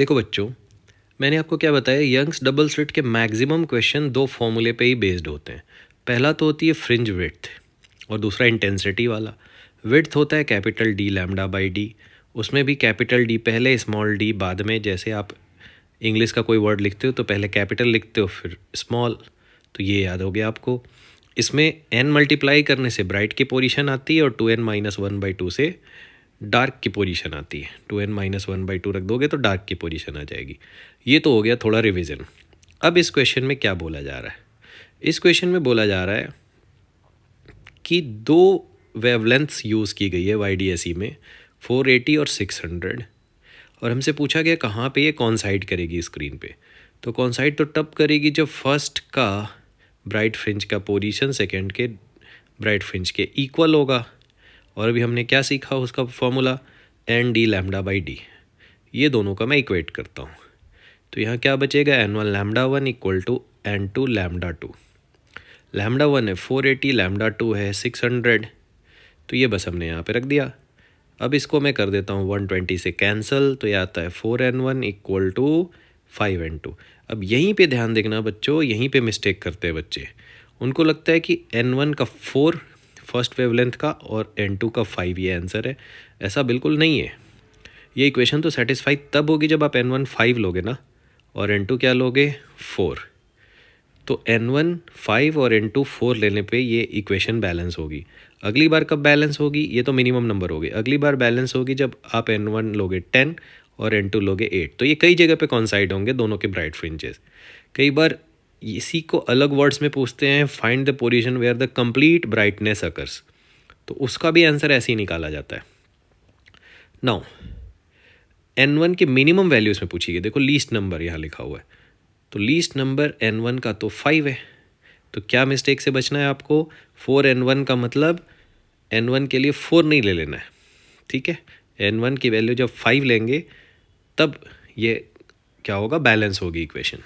देखो बच्चों, मैंने आपको क्या बताया, यंग्स डबल स्लिट के मैक्सिमम क्वेश्चन दो फॉर्मूले पे ही बेस्ड होते हैं। पहला तो होती है फ्रिंज विड्थ और दूसरा इंटेंसिटी वाला। विड्थ होता है capital D lambda by D, उसमें भी कैपिटल डी पहले स्मॉल डी बाद में। जैसे आप इंग्लिश का कोई वर्ड लिखते हो तो पहले कैपिटल लिखते हो फिर स्मॉल, तो ये याद हो गया आपको। इसमें n मल्टीप्लाई करने से ब्राइट की पोजीशन आती है और 2n-1/2 से डार्क की पोजीशन आती है। 2n-1/2 रख दोगे तो डार्क की पोजीशन आ जाएगी। ये तो हो गया थोड़ा रिवीजन। अब इस क्वेश्चन में क्या बोला जा रहा है? इस क्वेश्चन में बोला जा रहा है कि दो वेवलेंथ्स यूज़ की गई है YDSE में, 480 और 600, और हमसे पूछा गया कहाँ पे ये कॉन्साइड करेगी स्क्रीन पे। तो कॉन्साइड तो तब करेगी जब फर्स्ट का ब्राइट फ्रिंज का पोजीशन सेकंड के ब्राइट फ्रिंज के इक्वल होगा। और अभी हमने क्या सीखा उसका formula, n d lambda by d. ये दोनों का मैं इक्वेट करता हूँ तो यहाँ क्या बचेगा, n1 lambda 1 equal to n2 lambda 2। Lambda 1 है 480, लैम्डा 2 है 600, तो ये बस हमने यहाँ पे रख दिया। अब इसको मैं कर देता हूँ 120 से कैंसिल, तो ये आता है 4n1 इक्वल टू 5n2। अब यहीं पे ध्यान देखना बच्चों, यहीं पे मिस्टेक करते हैं बच्चे। उनको लगता है कि n1 का 4 फर्स्ट वेवलेंथ का और n2 का 5 ये आंसर है। ऐसा बिल्कुल नहीं है। ये इक्वेशन तो सेटिस्फाई तब होगी जब आप n1 5 लोगे ना, और n2 क्या लोगे 4। तो n1 5 और n2 4 लेने पे ये इक्वेशन बैलेंस होगी। अगली बार कब बैलेंस होगी, ये तो मिनिमम नंबर होगी। अगली बार बैलेंस होगी जब आप n1 लोगे 10 और n2 लोगे 8। तो ये कई जगह पे कॉन्साइड होंगे दोनों के ब्राइट फ्रिंजेस। कई बार इसी को अलग वर्ड्स में पूछते हैं, find the position where the complete brightness occurs, तो उसका भी आंसर ऐसे ही निकाला जाता है। नाउ n1 के मिनिमम वैल्यूज में पूछी गई, देखो लीस्ट नंबर यहाँ लिखा हुआ है, तो लीस्ट नंबर n1 का तो 5 है। तो क्या मिस्टेक से बचना है आपको, 4n1 का मतलब n1 के लिए 4 नहीं ले लेना है, ठीक है। n1 की वैल्यू जब 5 लेंगे तब ये क्या होगा, बैलेंस होगी इक्वेशन।